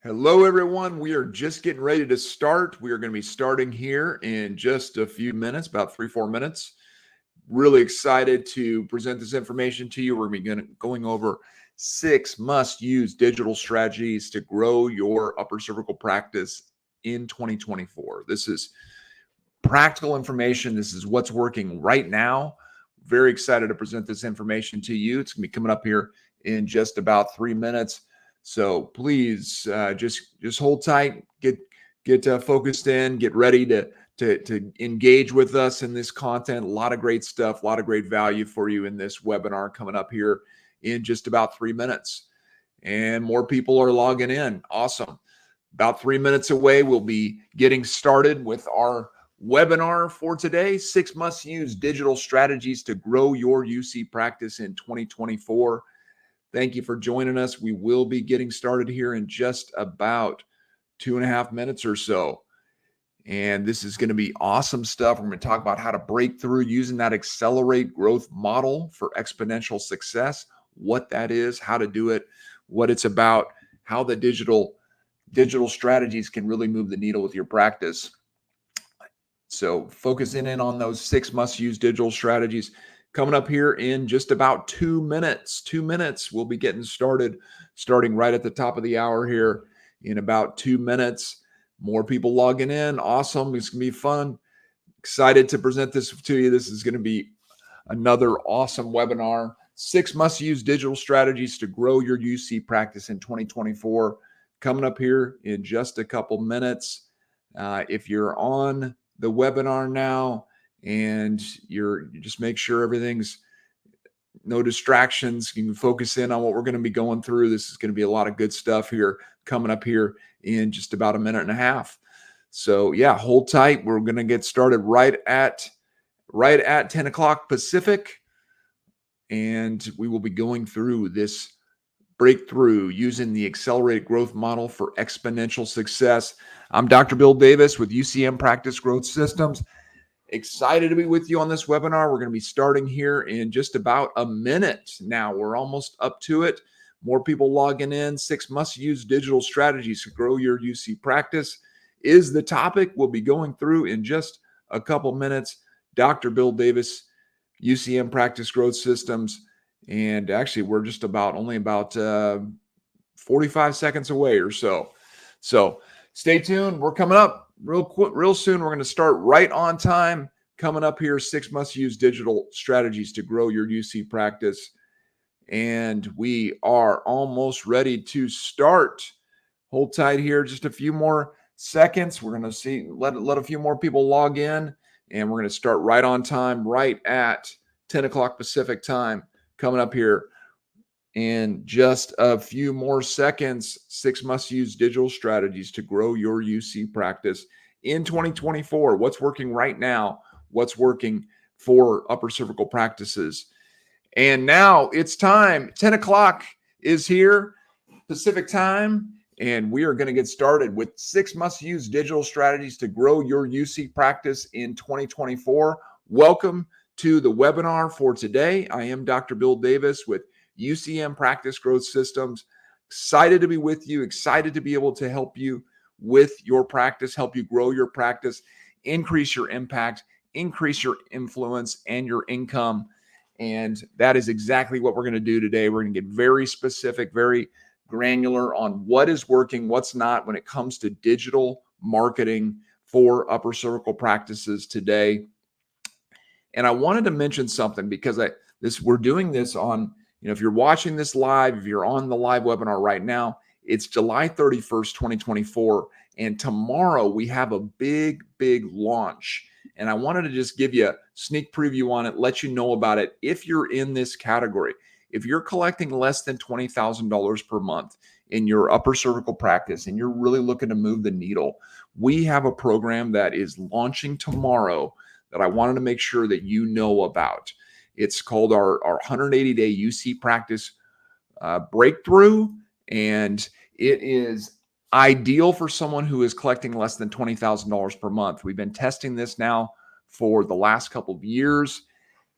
Hello, everyone. We are just getting ready to start. We are going to be starting here in just a few minutes, about 3-4 minutes. Really excited to present this information to you. We're going to be going over 6 must-use digital strategies to grow your upper cervical practice in 2024. This is practical information. This is what's working right now. Very excited to present this information to you. It's going to be coming up here in just about 3 minutes. So please just hold tight, get focused in, get ready to engage with us in this content. A lot of great stuff, a lot of great value for you in this webinar coming up here in just about 3 minutes. And more people are logging in. Awesome. About 3 minutes away, we'll be getting started with our webinar for today, 6 must-use digital strategies to grow your UC practice in 2024. Thank you for joining us. We will be getting started here in just about 2.5 minutes or so. And this is going to be awesome stuff. We're going to talk about how to break through using that accelerate growth model for exponential success, what that is, how to do it, what it's about, how the digital strategies can really move the needle with your practice. So focusing in on those 6 must-use digital strategies. Coming up here in just about 2 minutes. 2 minutes, we'll be getting started, starting right at the top of the hour here in about 2 minutes. More people logging in. Awesome. It's going to be fun. Excited to present this to you. This is going to be another awesome webinar. 6 must-use digital strategies to grow your UC practice in 2024. Coming up here in just a couple minutes. If you're on the webinar now, and you just make sure everything's no distractions. You can focus in on what we're going to be going through. This is going to be a lot of good stuff here coming up here in just about a minute and a half. So yeah, hold tight. We're going to get started right at 10 o'clock Pacific. And we will be going through this breakthrough using the accelerated growth model for exponential success. I'm Dr. Bill Davis with UCM Practice Growth Systems. Excited to be with you on this webinar. We're going to be starting here in just about a minute. Now we're almost up to it. More people logging in. 6 must-use digital strategies to grow your UC practice is the topic we'll be going through in just a couple minutes. Dr. Bill Davis, UCM Practice Growth Systems. And actually, we're just only about 45 seconds away or so. So stay tuned. We're coming up real soon. We're going to start right on time. Coming up here, 6 must-use digital strategies to grow your UC practice. And we are almost ready to start. Hold tight here. Just a few more seconds. We're going to let a few more people log in. And we're going to start right on time, right at 10 o'clock Pacific time. Coming up here in just a few more seconds, 6 must-use digital strategies to grow your UC practice in 2024. What's working right now? What's working for upper cervical practices? And now it's time. 10 o'clock is here, Pacific time, and we are going to get started with 6 must-use digital strategies to grow your UC practice in 2024. Welcome to the webinar for today. I am Dr. Bill Davis with UCM Practice Growth Systems. Excited to be with you, excited to be able to help you with your practice, help you grow your practice, increase your impact, increase your influence and your income. And that is exactly what we're going to do today. We're going to get very specific, very granular on what is working, what's not when it comes to digital marketing for upper cervical practices today. And I wanted to mention something because we're doing this on, if you're watching this live, if you're on the live webinar right now, it's July 31st, 2024. And tomorrow we have a big launch. And I wanted to just give you a sneak preview on it, let you know about it. If you're in this category, if you're collecting less than $20,000 per month in your upper cervical practice and you're really looking to move the needle, we have a program that is launching tomorrow that I wanted to make sure that you know about. It's called our 180-day UC practice breakthrough, and it is ideal for someone who is collecting less than $20,000 per month. We've been testing this now for the last couple of years,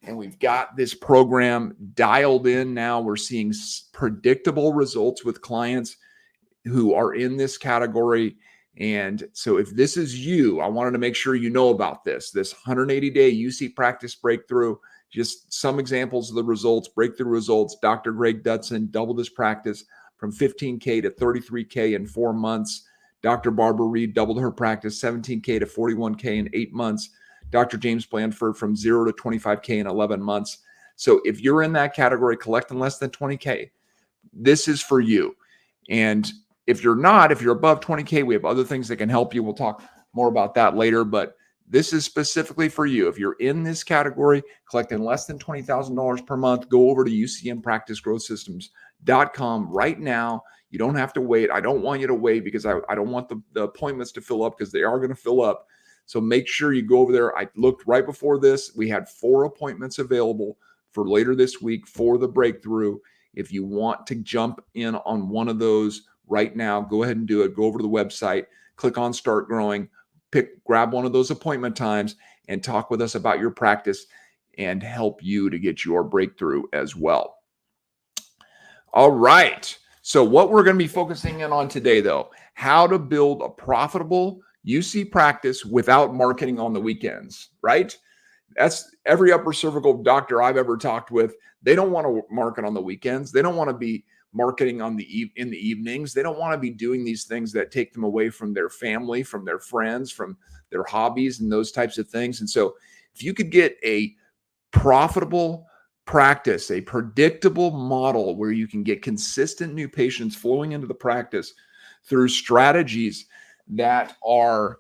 and we've got this program dialed in now. We're seeing predictable results with clients. who are in this category. And so if this is you, I wanted to make sure you know about this 180-day UC practice breakthrough. Just some examples of the results, breakthrough results. Dr. Greg Dutson doubled his practice from 15K to 33K in 4 months. Dr. Barbara Reed doubled her practice 17K to 41K in 8 months. Dr. James Blandford from 0 to 25K in 11 months. So if you're in that category, collecting less than 20K, this is for you. And if you're not, if you're above 20K, we have other things that can help you. We'll talk more about that later, but this is specifically for you. If you're in this category, collecting less than $20,000 per month, go over to ucmpracticegrowthsystems.com right now. You don't have to wait. I don't want you to wait because I don't want the appointments to fill up, because they are going to fill up. So make sure you go over there. I looked right before this. We had 4 appointments available for later this week for the breakthrough. If you want to jump in on one of those right now, go ahead and do it. Go over to the website, click on Start Growing, grab one of those appointment times and talk with us about your practice and help you to get your breakthrough as well. All right. So what we're going to be focusing in on today, though, how to build a profitable UC practice without marketing on the weekends, right? That's every upper cervical doctor I've ever talked with. They don't want to market on the weekends. They don't want to be marketing in the evenings. They don't want to be doing these things that take them away from their family, from their friends, from their hobbies and those types of things. And so if you could get a profitable practice, a predictable model where you can get consistent new patients flowing into the practice through strategies that are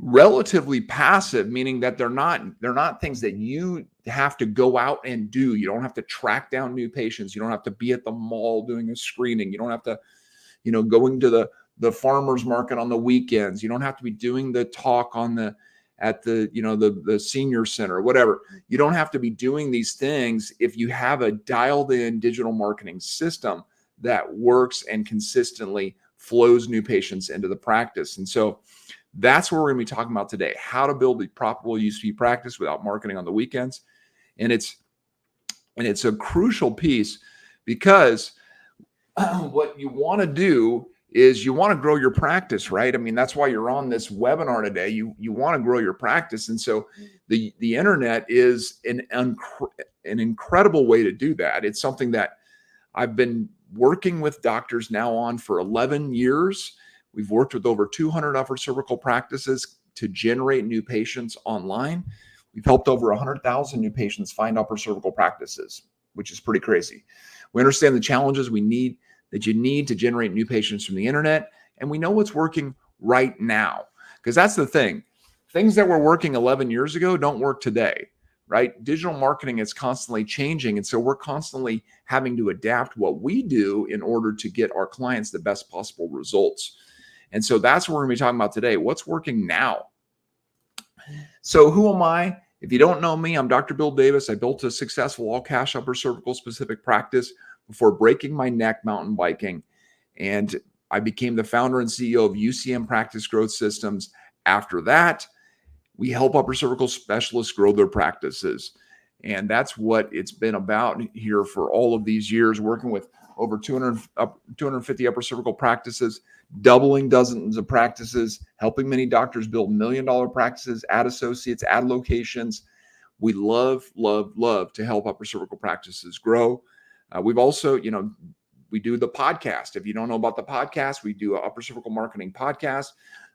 relatively passive, meaning that they're not things that you have to go out and do. You don't have to track down new patients. You don't have to be at the mall doing a screening. You don't have to, going to the farmer's market on the weekends. You don't have to be doing the talk at the senior center, whatever. You don't have to be doing these things if you have a dialed in digital marketing system that works and consistently flows new patients into the practice. And so that's what we're going to be talking about today, how to build a profitable UC practice without marketing on the weekends. And it's a crucial piece, because what you want to do is you want to grow your practice, right? I mean, that's why you're on this webinar today. You want to grow your practice. And so the internet is an incredible way to do that. It's something that I've been working with doctors now on for 11 years. We've worked with over 200 upper cervical practices to generate new patients online. We've helped over 100,000 new patients find upper cervical practices, which is pretty crazy. We understand the challenges you need to generate new patients from the internet, and we know what's working right now, because that's the thing. Things that were working 11 years ago don't work today, right? Digital marketing is constantly changing, and so we're constantly having to adapt what we do in order to get our clients the best possible results. And so that's what we're going to be talking about today. What's working now? So who am I? If you don't know me, I'm Dr. Bill Davis. I built a successful all-cash upper cervical specific practice before breaking my neck mountain biking. And I became the founder and CEO of UCM Practice Growth Systems. After that, we help upper cervical specialists grow their practices. And that's what it's been about here for all of these years, working with over 250 upper cervical practices, doubling dozens of practices, helping many doctors build $1 million practices, add associates, add locations. We love, love, love to help upper cervical practices grow. We've also, we do the podcast. If you don't know about the podcast, we do an upper cervical marketing podcast.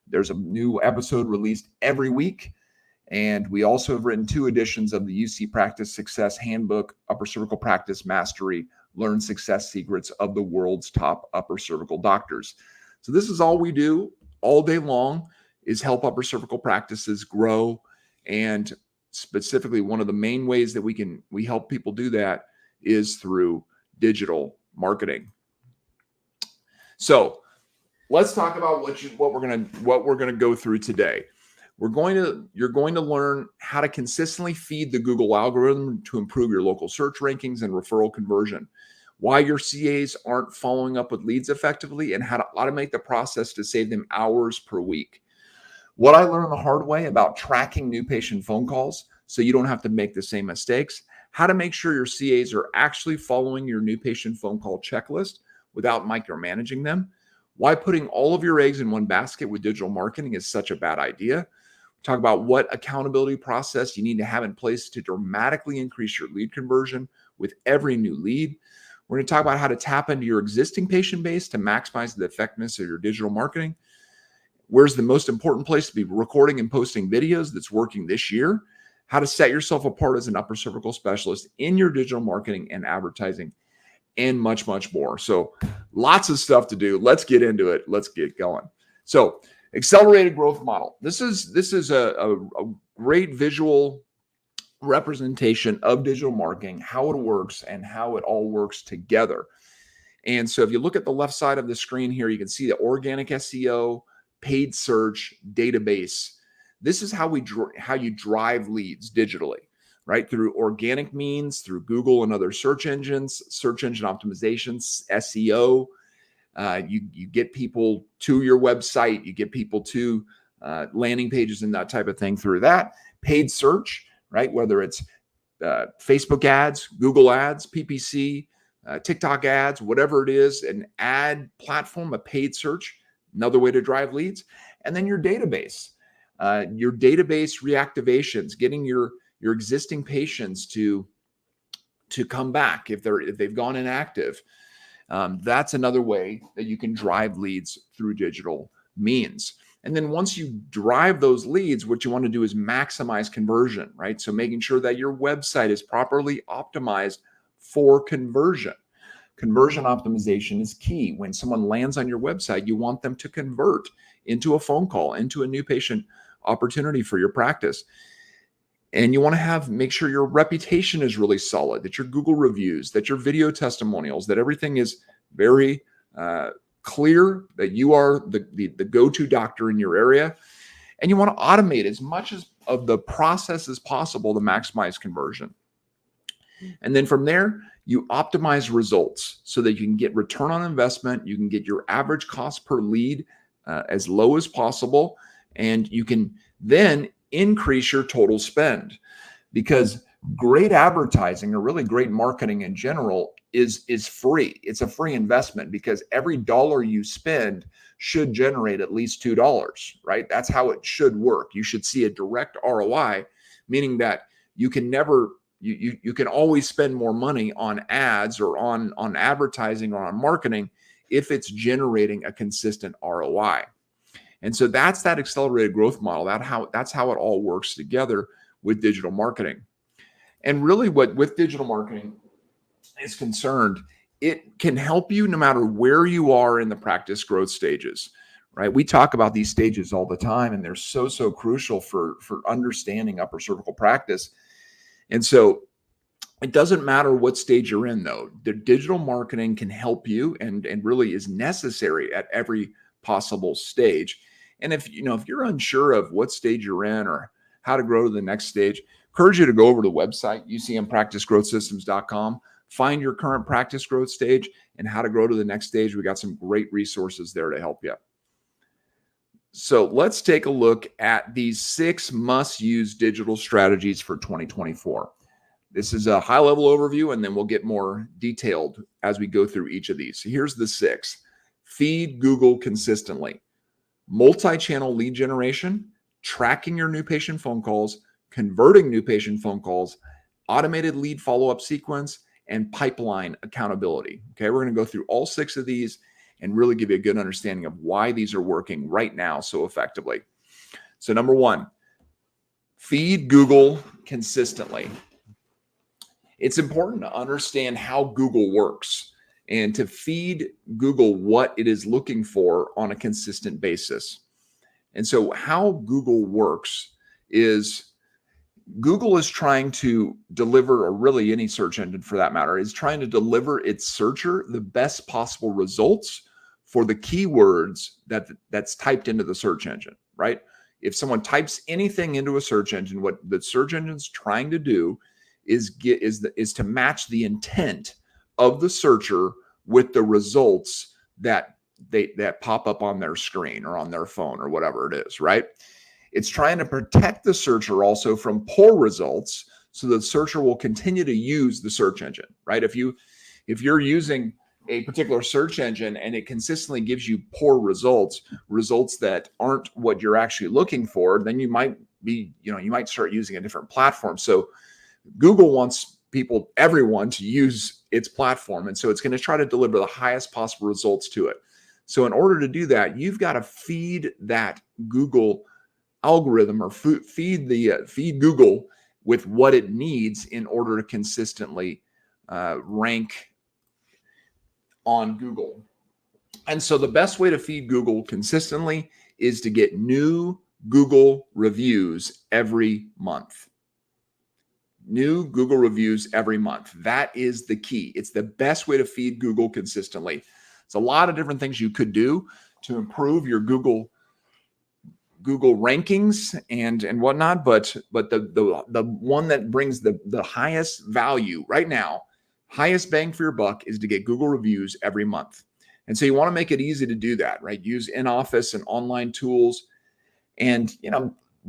There's a new episode released every week. And we also have written 2 editions of the UC Practice Success Handbook, Upper Cervical Practice Mastery, Learn Success Secrets of the World's Top Upper Cervical Doctors. So this is all we do all day long, is help upper cervical practices grow. And specifically, one of the main ways that we help people do that is through digital marketing. So let's talk about what we're gonna go through today. You're going to learn how to consistently feed the Google algorithm to improve your local search rankings and referral conversion, why your CAs aren't following up with leads effectively, and how to automate the process to save them hours per week. What I learned the hard way about tracking new patient phone calls so you don't have to make the same mistakes, how to make sure your CAs are actually following your new patient phone call checklist without micromanaging them, Why putting all of your eggs in one basket with digital marketing is such a bad idea. Talk about what accountability process you need to have in place to dramatically increase your lead conversion with every new lead. We're going to talk about how to tap into your existing patient base to maximize the effectiveness of your digital marketing. Where's the most important place to be recording and posting videos that's working this year? How to set yourself apart as an upper cervical specialist in your digital marketing and advertising, and much, much more. So lots of stuff to do. Let's get into it. Let's get going. So accelerated growth model. This is a great visual representation of digital marketing, how it works and how it all works together. And so if you look at the left side of the screen here, you can see the organic SEO, paid search, database. This is how you drive leads digitally, right? Through organic means, through Google and other search engines, search engine optimizations, SEO. You get people to your website, you get people to landing pages and that type of thing through that. Paid search, right? Whether it's Facebook ads, Google ads, PPC, TikTok ads, whatever it is, an ad platform, a paid search, another way to drive leads. And then your database reactivations, getting your existing patients to come back if they've gone inactive. That's another way that you can drive leads through digital means. And then once you drive those leads, what you want to do is maximize conversion, right? So making sure that your website is properly optimized for conversion. Conversion optimization is key. When someone lands on your website, you want them to convert into a phone call, into a new patient opportunity for your practice. And you want to make sure your reputation is really solid, that your Google reviews, that your video testimonials, that everything is very clear, that you are the go-to doctor in your area. And you want to automate as much of the process as possible to maximize conversion. And then from there, you optimize results so that you can get return on investment. You can get your average cost per lead as low as possible. And you can then increase your total spend, because great advertising, or really great marketing in general, is free. It's a free investment, because every dollar you spend should generate at least $2, right? That's how it should work. You should see a direct ROI, meaning that you can always spend more money on ads or on advertising or on marketing if it's generating a consistent ROI. And so that's that accelerated growth model. That's how it all works together with digital marketing. And really, with digital marketing is concerned, it can help you no matter where you are in the practice growth stages, right? We talk about these stages all the time, and they're so crucial for understanding upper cervical practice. And so it doesn't matter what stage you're in, though. The digital marketing can help you and really is necessary at every possible stage. And if you're unsure of what stage you're in or how to grow to the next stage, encourage you to go over to the website, ucmpracticegrowthsystems.com, find your current practice growth stage and how to grow to the next stage. We got some great resources there to help you. So let's take a look at these 6 must-use digital strategies for 2024. This is a high-level overview, and then we'll get more detailed as we go through each of these. So here's the 6. Feed Google consistently. Multi-channel lead generation, tracking your new patient phone calls, converting new patient phone calls, automated lead follow-up sequence, and pipeline accountability. Okay, we're going to go through all 6 of these and really give you a good understanding of why these are working right now so effectively. So number 1, feed Google consistently. It's important to understand how Google works and to feed Google what it is looking for on a consistent basis. And so how Google works is Google is trying to deliver, or really any search engine for that matter, is trying to deliver its searcher the best possible results for the keywords that's typed into the search engine, right? If someone types anything into a search engine, what the search engine's trying to do is to match the intent of the searcher with the results that pop up on their screen or on their phone or whatever it is, right? It's trying to protect the searcher also from poor results, so the searcher will continue to use the search engine, right? If you're using a particular search engine and it consistently gives you poor results that aren't what you're actually looking for, then you might start using a different platform. So Google wants everyone to use its platform. And so it's going to try to deliver the highest possible results to it. So in order to do that, you've got to feed that Google algorithm or feed Google with what it needs in order to consistently rank on Google. And so the best way to feed Google consistently is to get new Google reviews every month. New Google reviews every month. That is the key. It's the best way to feed Google consistently. There's a lot of different things you could do to improve your Google rankings and whatnot, but the one that brings the highest value right now, highest bang for your buck, is to get Google reviews every month. And so you want to make it easy to do that, right? Use in-office and online tools, and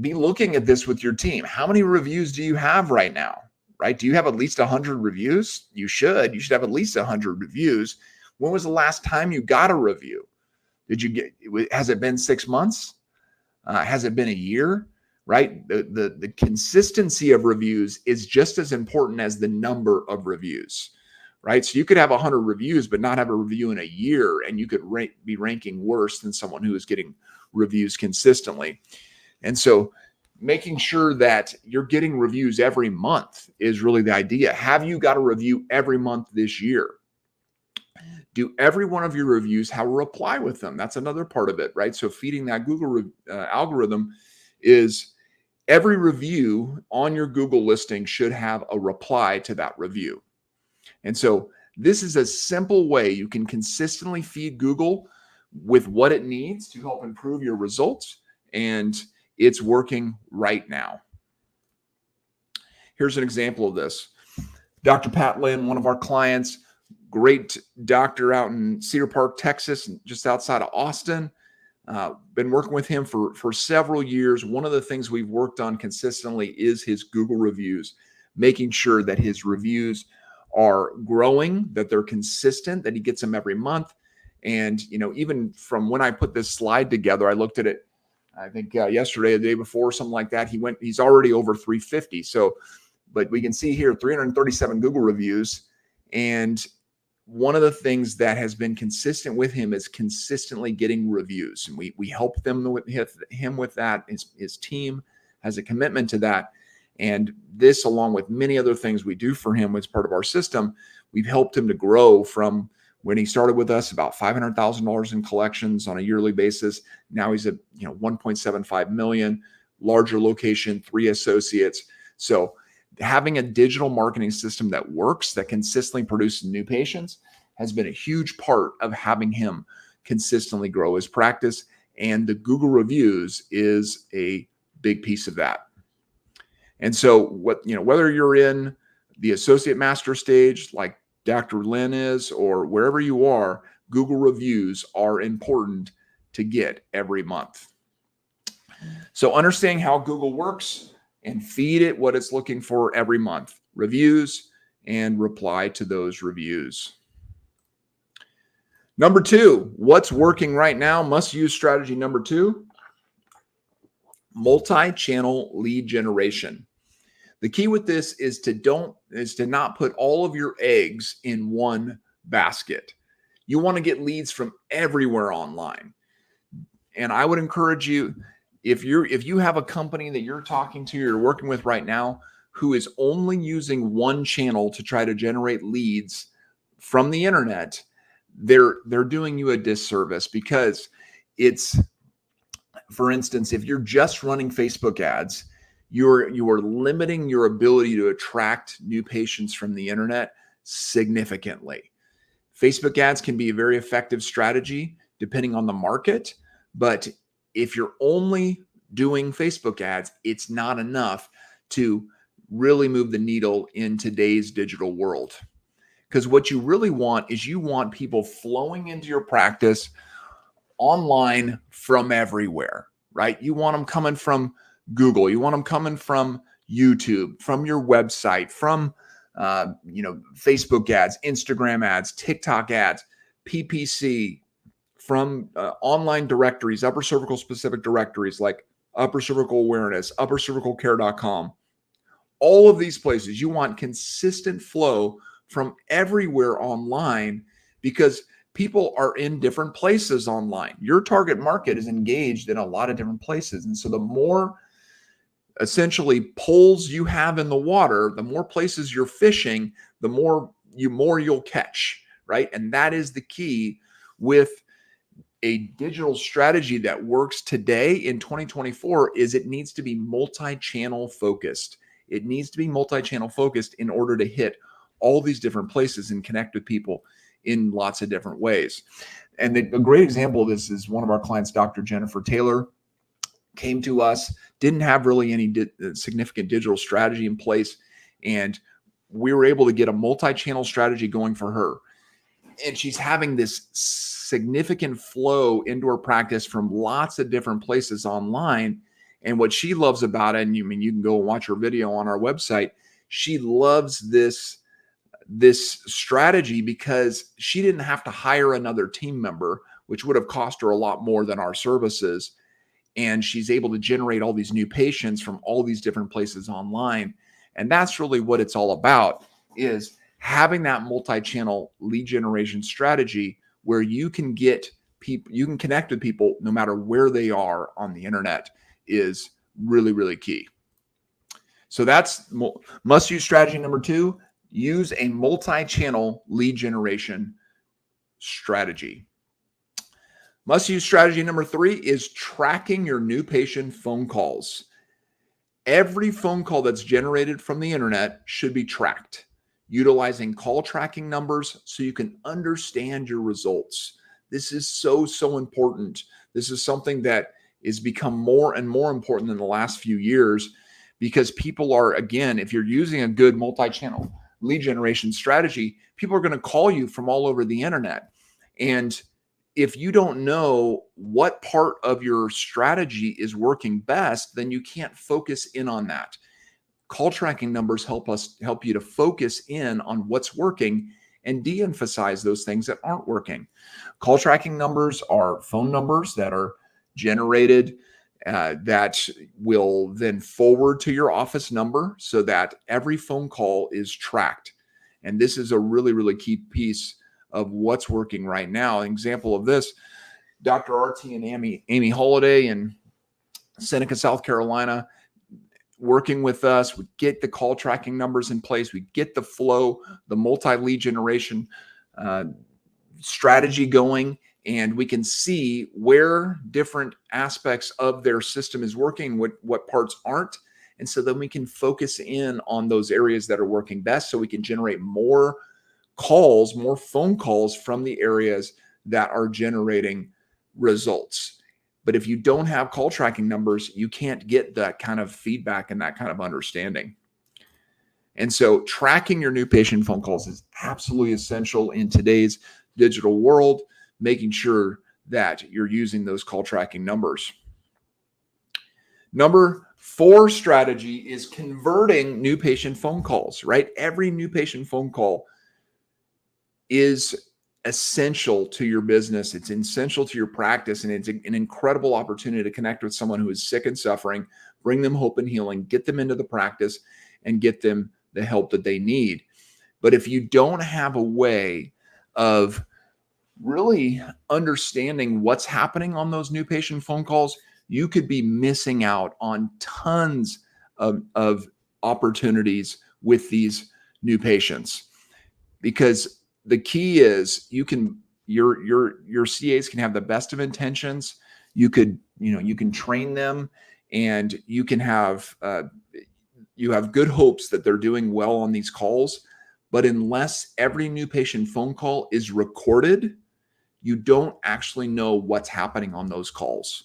be looking at this with your team. How many reviews do you have right now? Right? Do you have at least 100 reviews? You should have at least 100 reviews. When was the last time you got a review? Has it been 6 months? Has it been a year? Right? The consistency of reviews is just as important as the number of reviews. Right? So you could have 100 reviews, but not have a review in a year, and you could be ranking worse than someone who is getting reviews consistently. And so making sure that you're getting reviews every month is really the idea. Have you got a review every month this year? Do every one of your reviews have a reply with them? That's another part of it, right? So feeding that Google algorithm is every review on your Google listing should have a reply to that review. And so this is a simple way you can consistently feed Google with what it needs to help improve your results, and it's working right now. Here's an example of this. Dr. Pat Lynn, one of our clients, great doctor out in Cedar Park, Texas, just outside of Austin. Been working with him for several years. One of the things we've worked on consistently is his Google reviews, making sure that his reviews are growing, that they're consistent, that he gets them every month. And, even from when I put this slide together, I looked at it, I think yesterday, the day before, something like that. He's already over 350. So, but we can see here 337 Google reviews. And one of the things that has been consistent with him is consistently getting reviews. And we help him with that. His team has a commitment to that. And this, along with many other things we do for him as part of our system, we've helped him to grow from when he started with us, about $500,000 in collections on a yearly basis. Now he's at 1.75 million, larger location, 3 associates. So having a digital marketing system that works, that consistently produces new patients, has been a huge part of having him consistently grow his practice. And the Google reviews is a big piece of that. And so whether you're in the associate master stage, like Dr. Lynn is, or wherever you are, Google reviews are important to get every month. So understanding how Google works and feed it what it's looking for every month: reviews, and reply to those reviews. Number 2, what's working right now? Must-use strategy number 2, multi-channel lead generation. The key with this is to not put all of your eggs in one basket. You want to get leads from everywhere online. And I would encourage you, if you have a company that you're talking to, you're working with right now, who is only using one channel to try to generate leads from the internet, they're doing you a disservice, because it's, for instance, if you're just running Facebook ads, you are limiting your ability to attract new patients from the internet significantly. Facebook ads can be a very effective strategy depending on the market, but if you're only doing Facebook ads, it's not enough to really move the needle in today's digital world. Because what you really want is you want people flowing into your practice online from everywhere, right? You want them coming from Google. You want them coming from YouTube, from your website, from Facebook ads, Instagram ads, TikTok ads. PPC, from online directories, upper cervical specific directories like Upper Cervical Awareness, uppercervicalcare.com. All of these places, you want consistent flow from everywhere online because people are in different places online. Your target market is engaged in a lot of different places. And so the more essentially poles you have in the water, the more places you're fishing, the more you'll catch, right? And that is the key with a digital strategy that works today in 2024 is it needs to be multi-channel focused. It needs to be multi-channel focused in order to hit all these different places and connect with people in lots of different ways. And a great example of this is one of our clients, Dr. Jennifer Taylor, came to us, didn't have really any significant digital strategy in place. And we were able to get a multi-channel strategy going for her. And she's having this significant flow into her practice from lots of different places online. And what she loves about it, and you can go and watch her video on our website, she loves this strategy because she didn't have to hire another team member, which would have cost her a lot more than our services. And she's able to generate all these new patients from all these different places online. And that's really what it's all about, is having that multi-channel lead generation strategy where you can get people, you can connect with people no matter where they are on the internet is really, really key. So that's must-use strategy number 2, use a multi-channel lead generation strategy. Must-use strategy number 3 is tracking your new patient phone calls. Every phone call that's generated from the internet should be tracked, utilizing call tracking numbers so you can understand your results. This is so important. This is something that has become more and more important in the last few years because people are, again, if you're using a good multi-channel lead generation strategy, people are going to call you from all over the internet. And if you don't know what part of your strategy is working best, then you can't focus in on that. Call tracking numbers help you to focus in on what's working and de-emphasize those things that aren't working. Call tracking numbers are phone numbers that are generated that will then forward to your office number so that every phone call is tracked. And this is a really, really key piece of what's working right now. An example of this, Dr. RT and Amy Holiday in Seneca, South Carolina, working with us, we get the call tracking numbers in place, we get the flow, the multi-lead generation strategy going, and we can see where different aspects of their system is working, what parts aren't. And so then we can focus in on those areas that are working best so we can generate more calls, more phone calls from the areas that are generating results. But if you don't have call tracking numbers, you can't get that kind of feedback and that kind of understanding. And so tracking your new patient phone calls is absolutely essential in today's digital world, making sure that you're using those call tracking numbers. Number 4 strategy is converting new patient phone calls, right? Every new patient phone call is essential to your business. It's essential to your practice, and it's an incredible opportunity to connect with someone who is sick and suffering, bring them hope and healing, get them into the practice, and get them the help that they need. But if you don't have a way of really understanding what's happening on those new patient phone calls, you could be missing out on tons of opportunities with these new patients. Because the key is your CAs can have the best of intentions. You can train them, and you can have you have good hopes that they're doing well on these calls. But unless every new patient phone call is recorded, you don't actually know what's happening on those calls.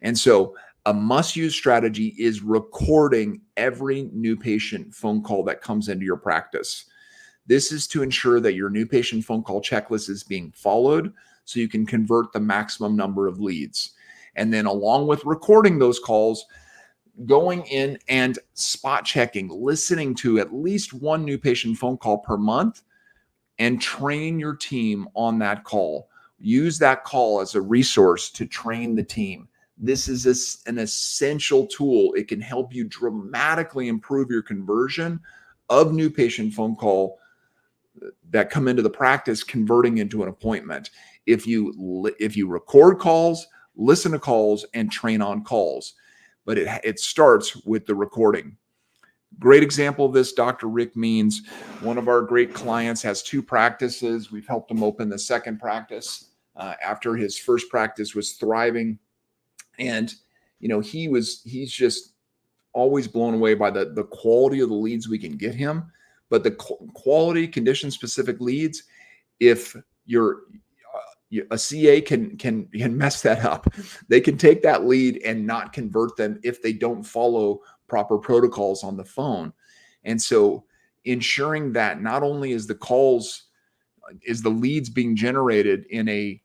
And so a must-use strategy is recording every new patient phone call that comes into your practice. This is to ensure that your new patient phone call checklist is being followed so you can convert the maximum number of leads. And then along with recording those calls, going in and spot checking, listening to at least one new patient phone call per month and train your team on that call. Use that call as a resource to train the team. This is an essential tool. It can help you dramatically improve your conversion of new patient phone call that come into the practice, converting into an appointment. If you record calls, listen to calls, and train on calls. But it starts with the recording. Great example of this, Dr. Rick Means, one of our great clients, has 2 practices. We've helped him open the second practice after his first practice was thriving. And, he's just always blown away by the quality of the leads we can get him. But the quality, condition-specific leads, if a CA can mess that up. They can take that lead and not convert them if they don't follow proper protocols on the phone. And so ensuring that not only is the leads being generated in a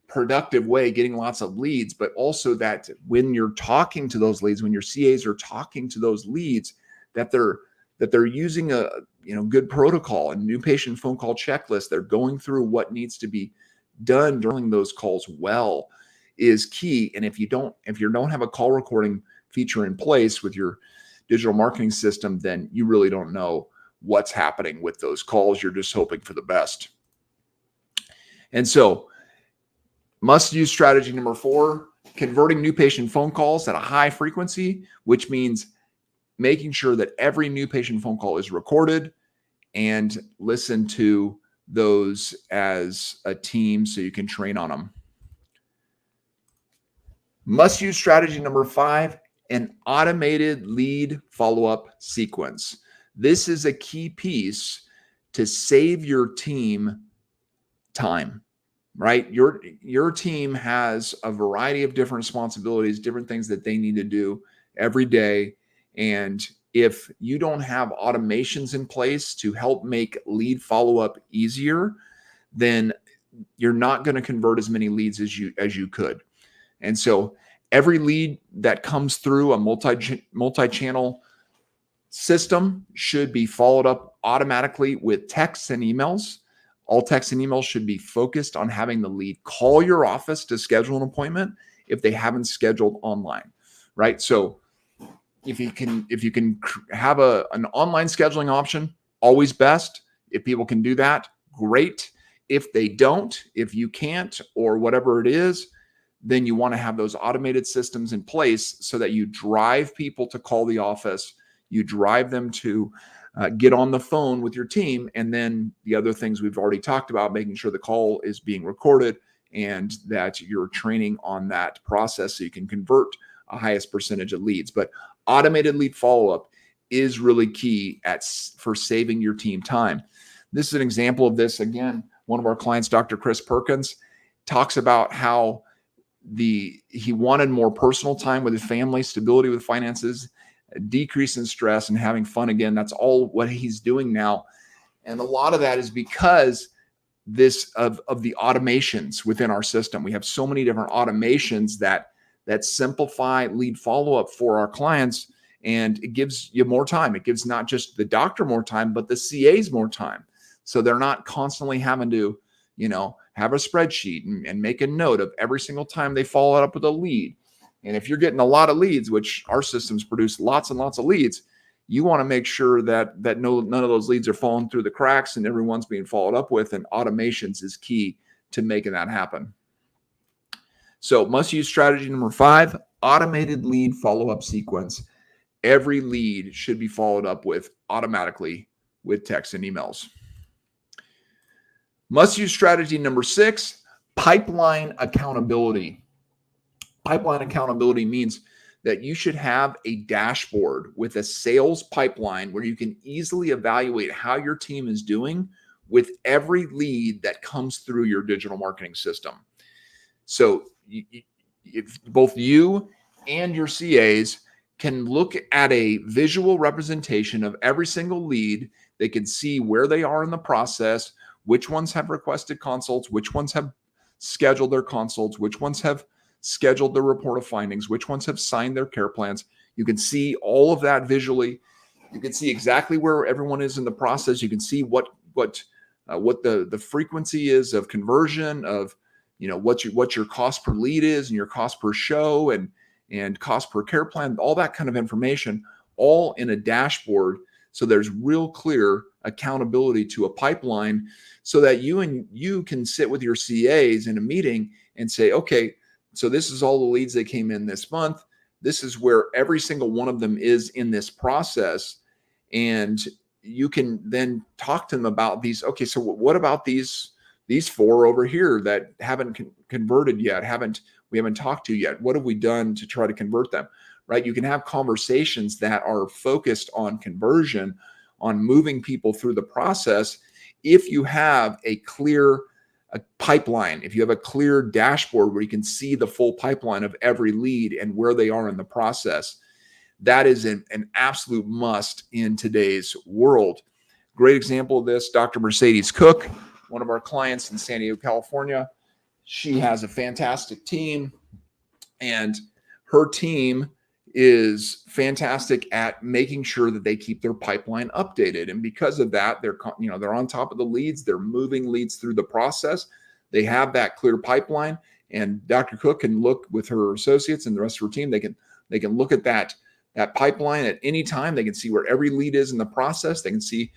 productive way, getting lots of leads, but also that when you're talking to those leads, when your CAs are talking to those leads, that they're using a good protocol and new patient phone call checklist. They're going through what needs to be done during those calls well is key. And if you don't have a call recording feature in place with your digital marketing system, then you really don't know what's happening with those calls. You're just hoping for the best. And so must-use strategy number 4, converting new patient phone calls at a high frequency, which means making sure that every new patient phone call is recorded and listen to those as a team so you can train on them. Must-use strategy number 5, an automated lead follow-up sequence. This is a key piece to save your team time, right? Your team has a variety of different responsibilities, different things that they need to do every day. And if you don't have automations in place to help make lead follow-up easier, then you're not going to convert as many leads as you could. And so every lead that comes through a multi-channel system should be followed up automatically with texts and emails. All texts and emails should be focused on having the lead call your office to schedule an appointment if they haven't scheduled online, right? So if you can have an online scheduling option, always best. If people can do that, great. If they don't, if you can't, or whatever it is, then you want to have those automated systems in place so that you drive people to call the office, you drive them to get on the phone with your team, and then the other things we've already talked about, making sure the call is being recorded and that you're training on that process so you can convert a highest percentage of leads. But automated lead follow-up is really key for saving your team time. This is an example of this. Again, one of our clients, Dr. Chris Perkins, talks about how he wanted more personal time with his family, stability with finances, a decrease in stress, and having fun again. That's all what he's doing now. And a lot of that is because of the automations within our system. We have so many different automations that simplify lead follow-up for our clients, and it gives you more time. It gives not just the doctor more time, but the CAs more time. So they're not constantly having to, have a spreadsheet and make a note of every single time they follow up with a lead. And if you're getting a lot of leads, which our systems produce lots and lots of leads, you want to make sure that none of those leads are falling through the cracks and everyone's being followed up with, and automations is key to making that happen. So must-use strategy number 5, automated lead follow-up sequence. Every lead should be followed up with automatically with text and emails. Must-use strategy number 6, pipeline accountability. Pipeline accountability means that you should have a dashboard with a sales pipeline where you can easily evaluate how your team is doing with every lead that comes through your digital marketing system. So if both you and your CAs can look at a visual representation of every single lead, they can see where they are in the process, which ones have requested consults, which ones have scheduled their consults, which ones have scheduled their report of findings, which ones have signed their care plans. You can see all of that visually. You can see exactly where everyone is in the process. You can see what what the frequency is of conversion, of what your cost per lead is, and your cost per show, and cost per care plan, all that kind of information, all in a dashboard. So there's real clear accountability to a pipeline, so that you can sit with your CAs in a meeting and say, okay, so this is all the leads that came in this month. This is where every single one of them is in this process. And you can then talk to them about these. Okay, so what about these 4 over here that haven't converted yet, we haven't talked to yet? What have we done to try to convert them, right? You can have conversations that are focused on conversion, on moving people through the process. If you have a clear pipeline, if you have a clear dashboard where you can see the full pipeline of every lead and where they are in the process, that is an absolute must in today's world. Great example of this, Dr. Mercedes Cook, one of our clients in San Diego, California. She has a fantastic team, and her team is fantastic at making sure that they keep their pipeline updated. And because of that, they're on top of the leads. They're moving leads through the process. They have that clear pipeline, and Dr. Cook can look with her associates and the rest of her team. They can look at that pipeline at any time. They can see where every lead is in the process. They can see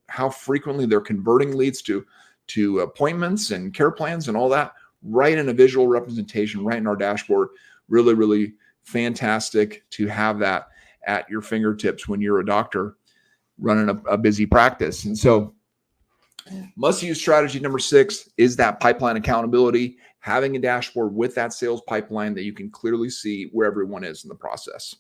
how frequently they're converting leads to appointments and care plans and all that, right in a visual representation, right in our dashboard. Really, really fantastic to have that at your fingertips when you're a doctor running a busy practice. And so must-use strategy number 6 is that pipeline accountability, having a dashboard with that sales pipeline that you can clearly see where everyone is in the process.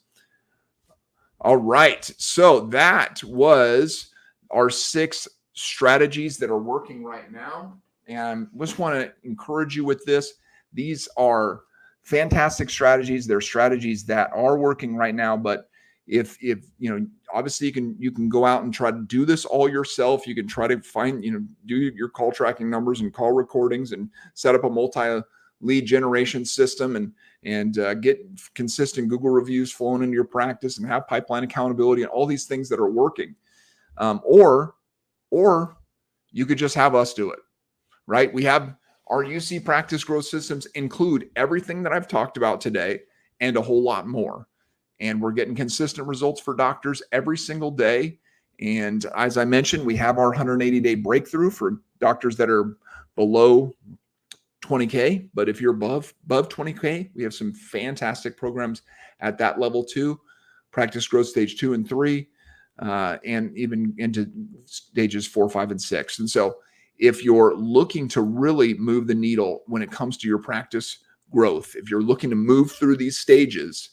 All right, so that was our 6 strategies that are working right now. And I just want to encourage you with this. These are fantastic strategies. They're strategies that are working right now, but if obviously you can go out and try to do this all yourself. You can try to find, do your call tracking numbers and call recordings and set up a multi-lead generation system and get consistent Google reviews flowing into your practice and have pipeline accountability and all these things that are working. Or you could just have us do it, right? We have our UC practice growth systems include everything that I've talked about today and a whole lot more. And we're getting consistent results for doctors every single day. And as I mentioned, we have our 180-day breakthrough for doctors that are below 20K. But if you're above 20K, we have some fantastic programs at that level too. Practice growth stage 2 and 3, and even into stages 4, 5, and 6. And so if you're looking to really move the needle when it comes to your practice growth, if you're looking to move through these stages,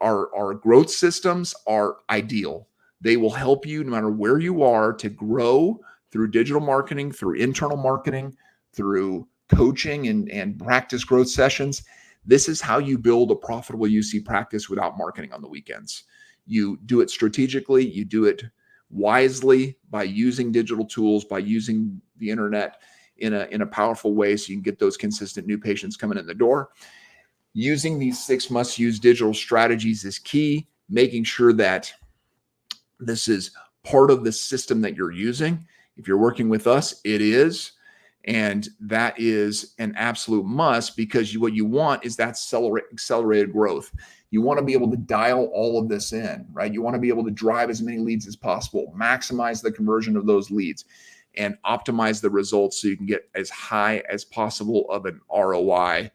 our growth systems are ideal. They will help you no matter where you are to grow through digital marketing, through internal marketing, through coaching and practice growth sessions. This is how you build a profitable UC practice without marketing on the weekends. You do it strategically, you do it wisely by using digital tools, by using the internet in a powerful way so you can get those consistent new patients coming in the door. Using these 6 must-use digital strategies is key, making sure that this is part of the system that you're using. If you're working with us, it is. And that is an absolute must, because what you want is that accelerated growth. You want to be able to dial all of this in, right? You want to be able to drive as many leads as possible, maximize the conversion of those leads, and optimize the results so you can get as high as possible of an ROI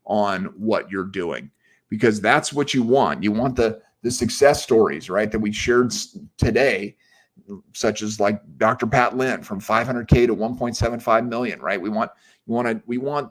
on what you're doing, because that's what you want. You want the success stories, right, that we shared today, such as like Dr. Pat Lynn from 500K to 1.75 million, right? We want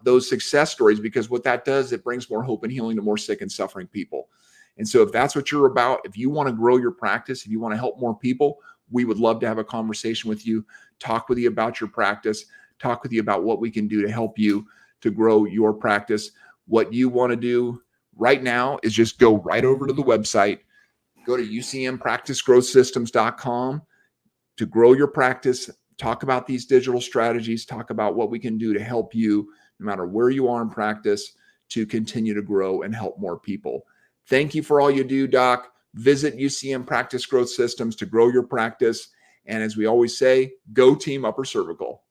those success stories, because what that does, it brings more hope and healing to more sick and suffering people. And so if that's what you're about, if you want to grow your practice, if you want to help more people, we would love to have a conversation with you, talk with you about your practice, talk with you about what we can do to help you to grow your practice. What you want to do right now is just go right over to the website, go to ucmpracticegrowthsystems.com to grow your practice, talk about these digital strategies, talk about what we can do to help you no matter where you are in practice to continue to grow and help more people. Thank you for all you do, Doc. Visit UCM Practice Growth Systems to grow your practice And as we always say, go team upper cervical.